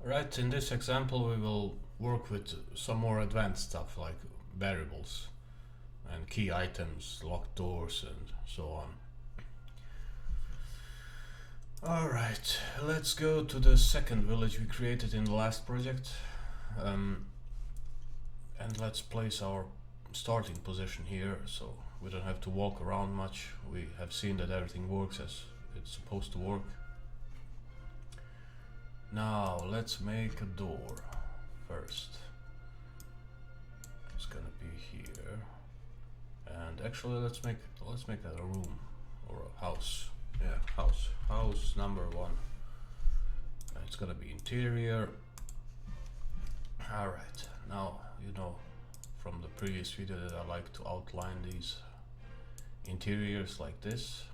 Right, in this example we will work with some more advanced stuff like variables and key items, locked doors and so on. Alright, let's go to the second village we created in the last project. And let's place our starting position here so we don't have to walk around much. We have seen that everything works as it's supposed to work. Now let's make a door first. It's gonna be here. And actually let's make that a room or a house. Yeah, house number 1. It's gonna be interior. Alright, now you know from the previous video that I like to outline these interiors like this,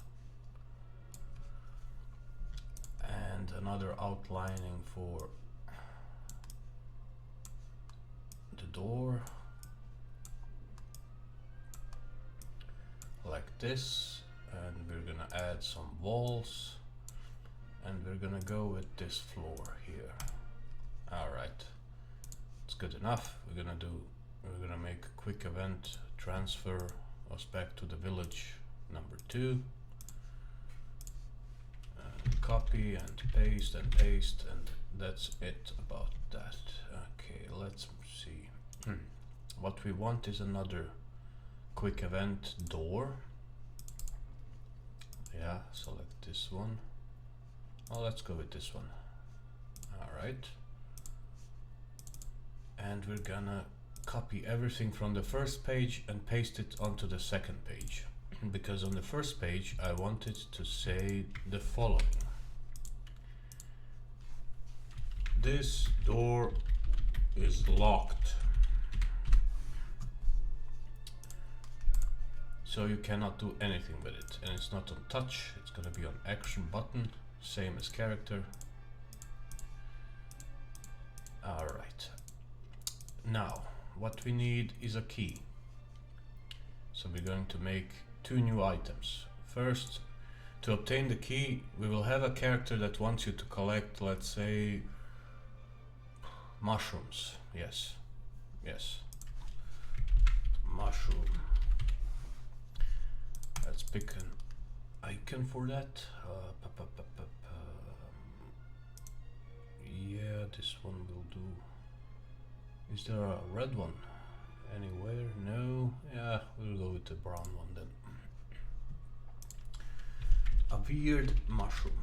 and another outlining for the door like this, and we're gonna add some walls, and we're gonna go with this floor here. Alright, it's good enough. We're gonna make a quick event, transfer us back to the village number 2, and copy and paste, and that's it about that. Okay, let's see. What we want is another quick event door. Yeah, select this one. Oh, let's go with this one. Alright, and we're gonna copy everything from the first page and paste it onto the second page, because on the first page I wanted to say the following: this door is locked, so you cannot do anything with it, and it's not on touch, it's gonna be on action button, same as character. Alright, now what we need is a key, so we're going to make 2 new items. First, to obtain the key, we will have a character that wants you to collect, let's say, mushrooms. Yes, mushroom. Let's pick an icon for that. Yeah, this one will do. Is there a red one anywhere? No. Yeah, we'll go with the brown one then. A weird mushroom.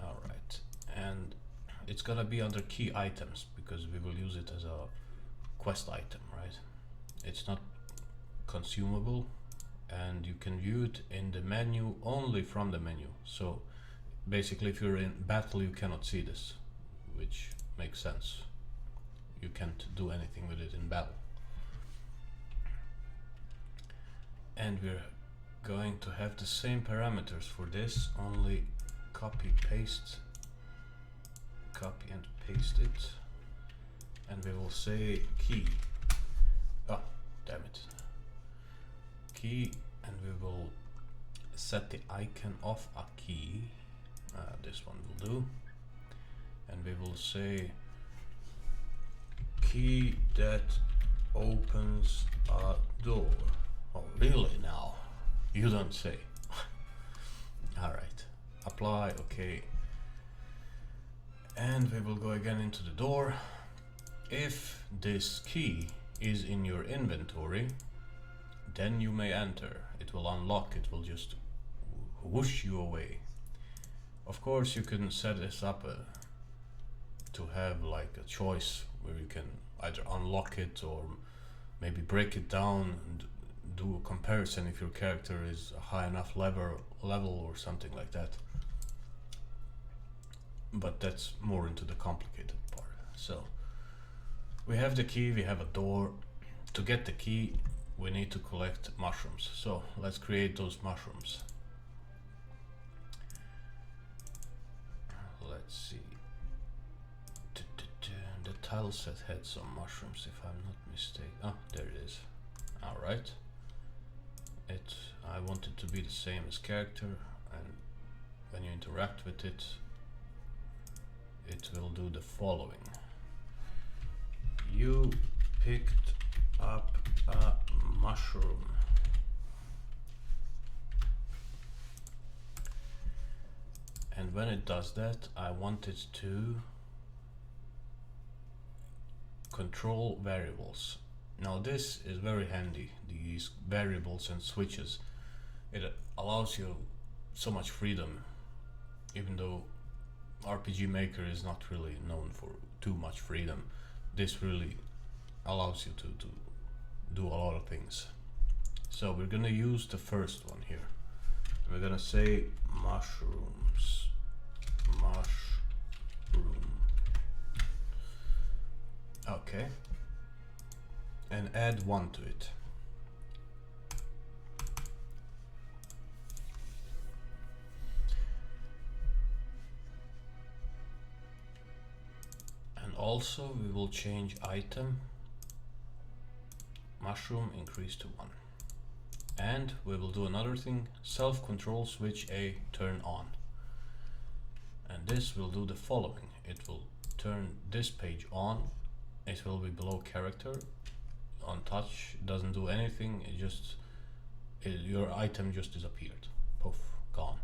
Alright, and it's gonna be under key items because we will use it as a quest item, right? It's not consumable, and you can view it in the menu only from the menu. So basically if you're in battle you cannot see this, which makes sense. You can't do anything with it in battle. And we're going to have the same parameters for this, only copy and paste it, and we will say key. Oh, damn it. Key, and we will set the icon of a key. This one will do, and we will say key that opens a door. Oh really, now you don't say. Alright, apply, okay, and we will go again into the door. If this key is in your inventory, then you may enter. It will unlock, it will just whoosh you away. Of course you can set this up to have like a choice where you can either unlock it or maybe break it down and do a comparison if your character is a high enough level or something like that. But that's more into the complicated part. So we have the key, we have a door. To get the key we need to collect mushrooms, so let's create those mushrooms. Let's see. The tile set had some mushrooms, if I'm not mistaken. Oh, there it is. Alright. I want it to be the same as character, and when you interact interact with it, it will do the following. You picked up a mushroom. And when it does that, I want it to control variables. Now this is very handy, these variables and switches. It allows you so much freedom, even though RPG Maker is not really known for too much freedom. This really allows you to do a lot of things. So we're gonna use the first one here. We're gonna say mushrooms. Mushroom. Okay. And add 1 to it. And also we will change item mushroom increase to 1. And we will do another thing, self-control switch A turn on. And this will do the following. It will turn this page on. It will be below character. On touch, doesn't do anything. It just your item just disappeared. Poof, gone.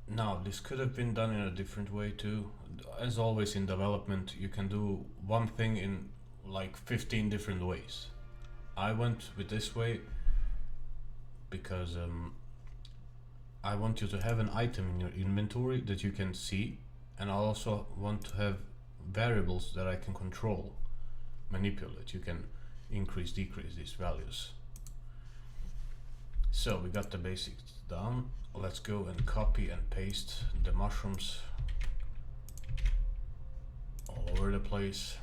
Now this could have been done in a different way too. As always in development, you can do one thing in like 15 different ways. I went with this way because I want you to have an item in your inventory that you can see, and I also want to have variables that I can control, manipulate. You can increase, decrease these values. So we got the basics down. Let's go and copy and paste the mushrooms all over the place.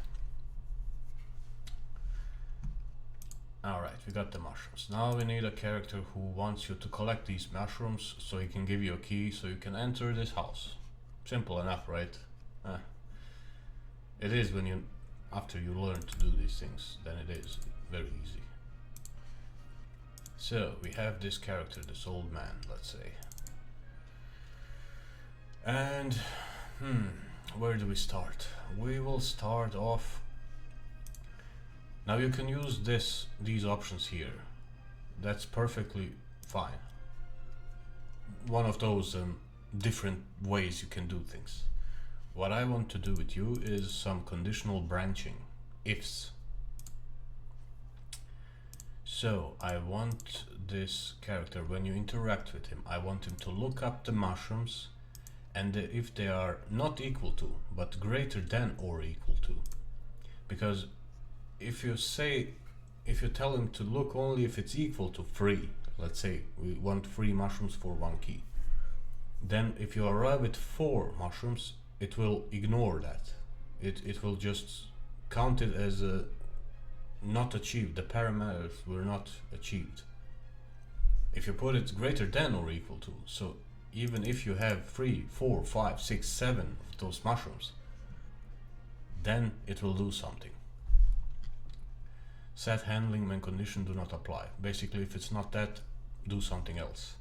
Alright, we got the mushrooms. Now we need a character who wants you to collect these mushrooms so he can give you a key so you can enter this house. Simple enough, right? It is when you, after you learn to do these things, then it is very easy. So we have this character, this old man, let's say. And where do we start? We will start off. Now you can use these options here. That's perfectly fine. One of those different ways you can do things. What I want to do with you is some conditional branching, ifs. So I want this character, when you interact with him, I want him to look up the mushrooms, and if they are not equal to, but greater than or equal to. Because if you tell him to look only if it's equal to 3, let's say we want 3 mushrooms for 1 key, then if you arrive at 4 mushrooms, it will ignore that. It will just count it as a not achieved. The parameters were not achieved. If you put it greater than or equal to, so even if you have 3, 4, 5, 6, 7 of those mushrooms, then it will do something. Set handling when condition do not apply. Basically, if it's not that, do something else.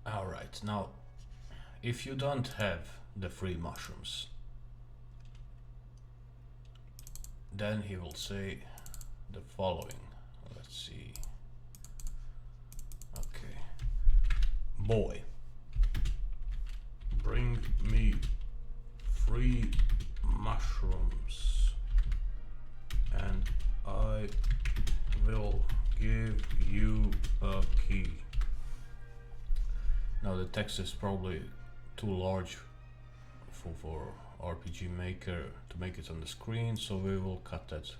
Alright, now if you don't have the 3 mushrooms, then he will say the following. Let's see. Okay. Boy, bring me 3 mushrooms and I will give you a key. Now the text is probably too large for RPG Maker to make it on the screen, so we will cut that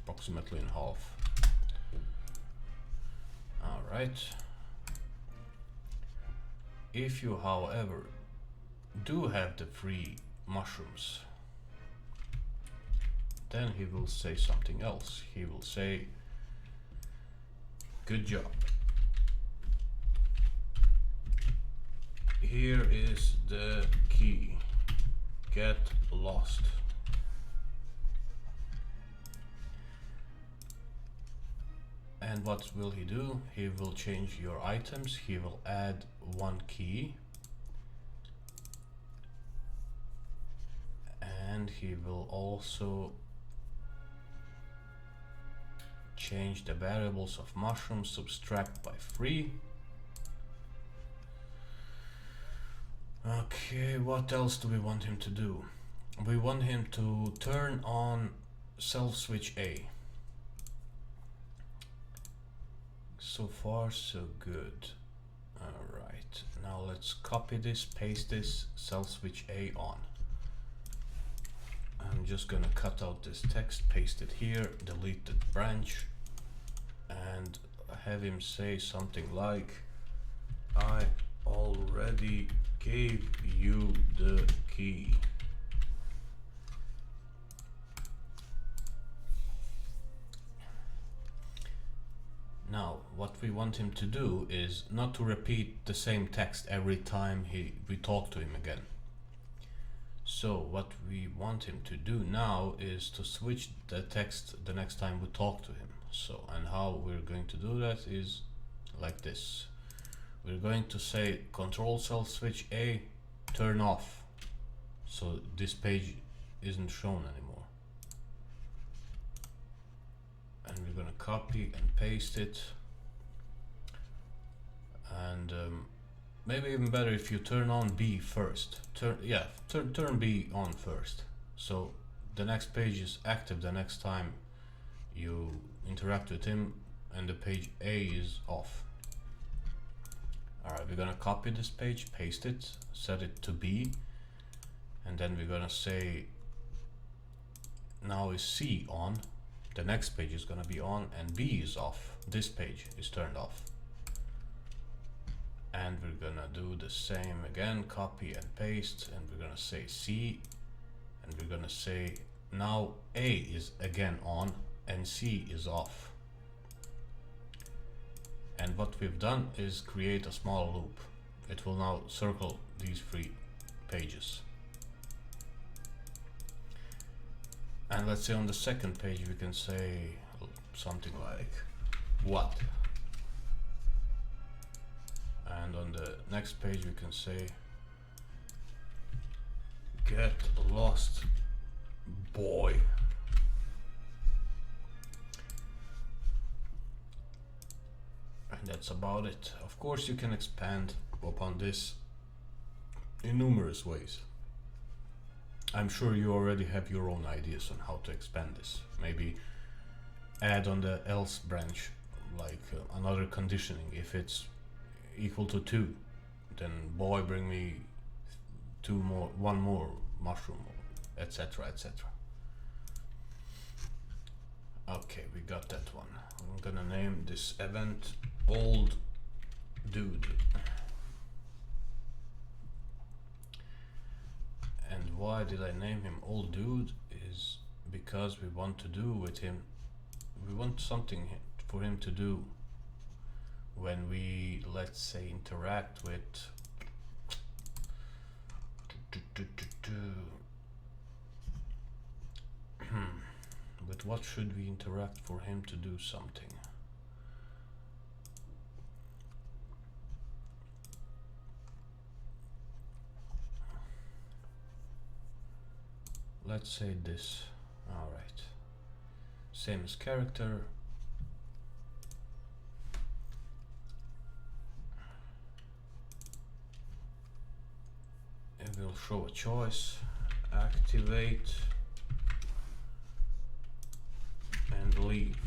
approximately in half. Alright. If you, however, do have the 3 mushrooms, then he will say something else. He will say, good job. Here is the key. Get lost. And what will he do? He will change your items. He will add one key. And he will also change the variables of mushroom, subtract by 3. Okay, what else do we want him to do? We want him to turn on self switch A. So far so good. Alright, now let's copy this, paste this, self switch A on. I'm just gonna cut out this text, paste it here, delete the branch, and have him say something like, I already gave you the key. Now, what we want him to do is not to repeat the same text every time we talk to him again. So what we want him to do now is to switch the text the next time we talk to him. So, and how we're going to do that is like this. We're going to say control self switch A, turn off. So this page isn't shown anymore. And we're gonna copy and paste it. And maybe even better if you turn on B first. Turn B on first. So the next page is active the next time you interact with him, and the page A is off. Alright, we're gonna copy this page, paste it, set it to B, and then we're gonna say now is C on, the next page is gonna be on, and B is off, this page is turned off. And we're gonna do the same again, copy and paste, and we're gonna say C, and we're gonna say now A is again on and C is off. And what we've done is create a small loop. It will now circle these 3 pages. And let's say on the second page we can say something like what? And on the next page we can say get lost, boy. And that's about it. Of course you can expand upon this in numerous ways. I'm sure you already have your own ideas on how to expand this. Maybe add on the else branch like another conditioning. If it's equal to 2, then boy bring me 1 more mushroom, etc, etc. Okay, we got that one. I'm gonna name this event old dude. And why did I name him old dude is because we want to do with him, we want something for him to do when we, let's say, interact with with what should we interact for him to do something? Let's say this. Alright. Same as character. It will show a choice. Activate and leave.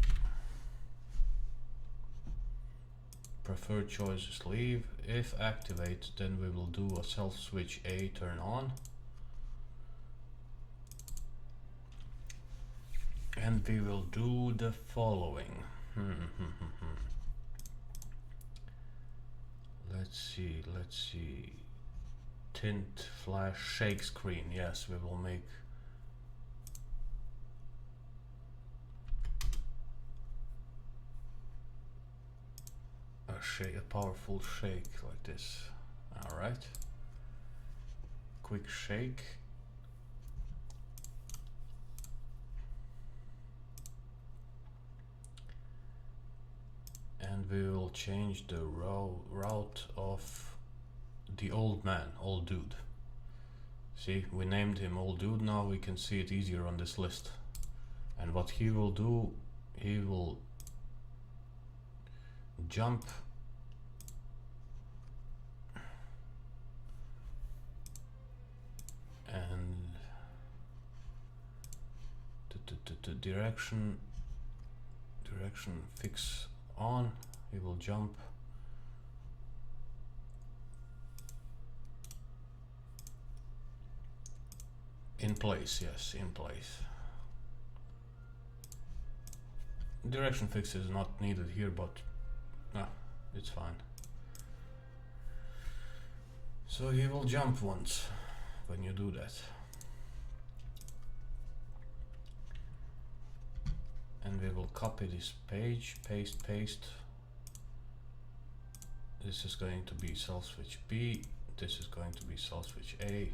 Preferred choice is leave. If activate, then we will do a self switch A turn on. And we will do the following. Let's see. Tint, flash, shake screen. Yes, we will make a powerful shake like this. Alright. Quick shake. and we will change the route of the old man, old dude. See, we named him old dude, now we can see it easier on this list. And what he will do, he will jump and the direction fix on, he will jump in place. Yes, in place. Direction fix is not needed here, but it's fine. So he will jump once when you do that. And we will copy this page, paste. This is going to be cell switch B, this is going to be cell switch A.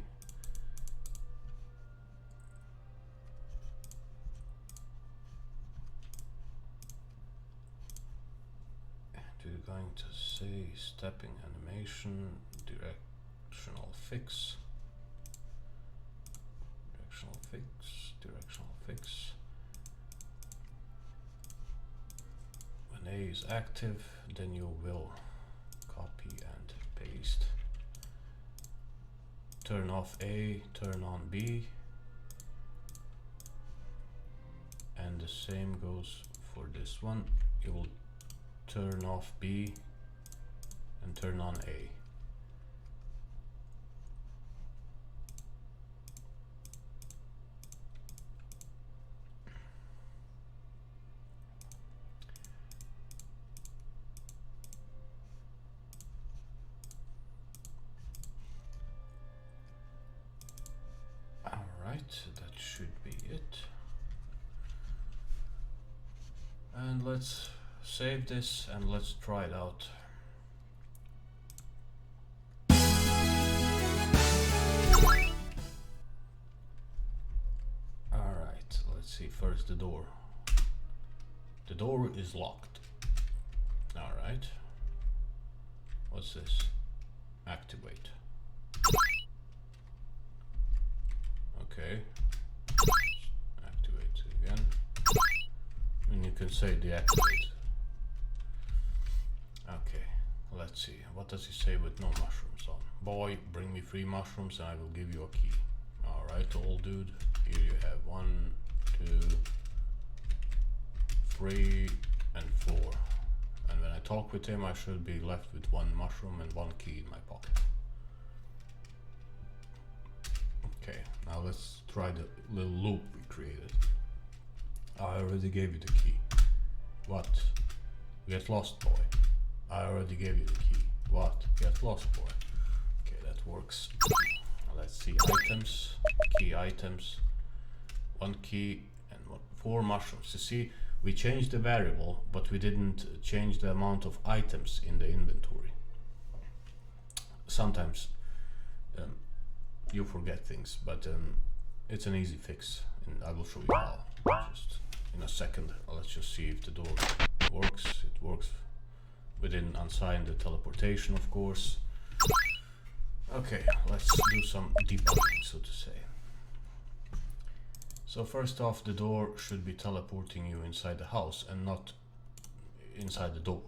We're going to say stepping animation, directional fix. When A is active, then you will copy and paste. Turn off A, turn on B. And the same goes for this one. You will turn off B and turn on A. Alright, that should be it. And let's save this and let's try it out. Alright, let's see first the door. The door is locked. Alright. What's this? Activate. Okay. Activate again. And you can say deactivate. Okay, let's see. What does he say with no mushrooms on? Boy, bring me 3 mushrooms and I will give you a key. Alright, old dude. Here you have 1, 2, 3, and 4. And when I talk with him, I should be left with 1 mushroom and 1 key in my pocket. Okay, now let's try the little loop we created. I already gave you the key. What? Get lost, boy. I already gave you the key. What? Get lost, boy. Okay, that works. Let's see items, key items, 1 key and 4 mushrooms. You see, we changed the variable, but we didn't change the amount of items in the inventory. Sometimes you forget things, but it's an easy fix, and I will show you how. Just in a second. Let's just see if the door works. It works. We didn't unsign the teleportation, of course. Okay, let's do some debugging, so to say. So first off, the door should be teleporting you inside the house and not inside the door.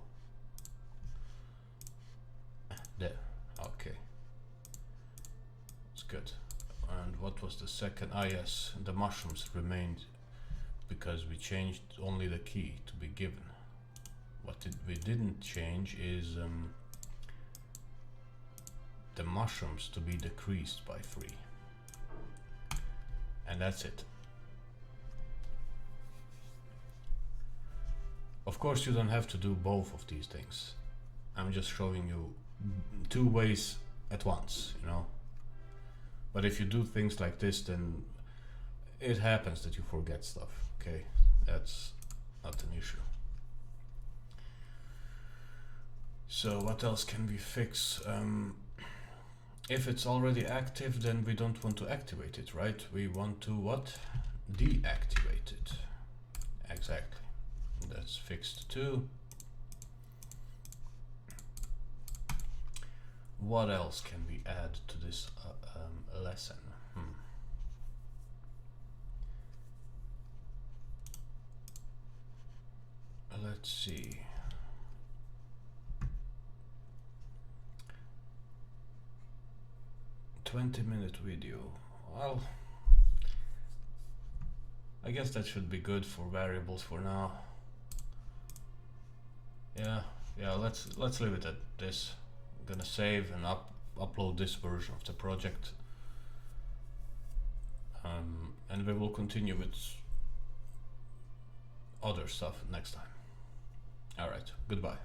There, okay. It's good. And what was the second? Ah yes, the mushrooms remained because we changed only the key to be given. What we didn't change is the mushrooms to be decreased by 3. And that's it. Of course, you don't have to do both of these things. I'm just showing you 2 ways at once, you know. But if you do things like this, then it happens that you forget stuff, okay? That's not an issue. So what else can we fix? If it's already active, then we don't want to activate it, right? We want to what? Deactivate it. Exactly. That's fixed too. What else can we add to this lesson? Let's see. "20-minute video." Well, I guess that should be good for variables for now. Yeah, let's leave it at this. I'm gonna save and upload this version of the project. And we will continue with other stuff next time. Alright, goodbye.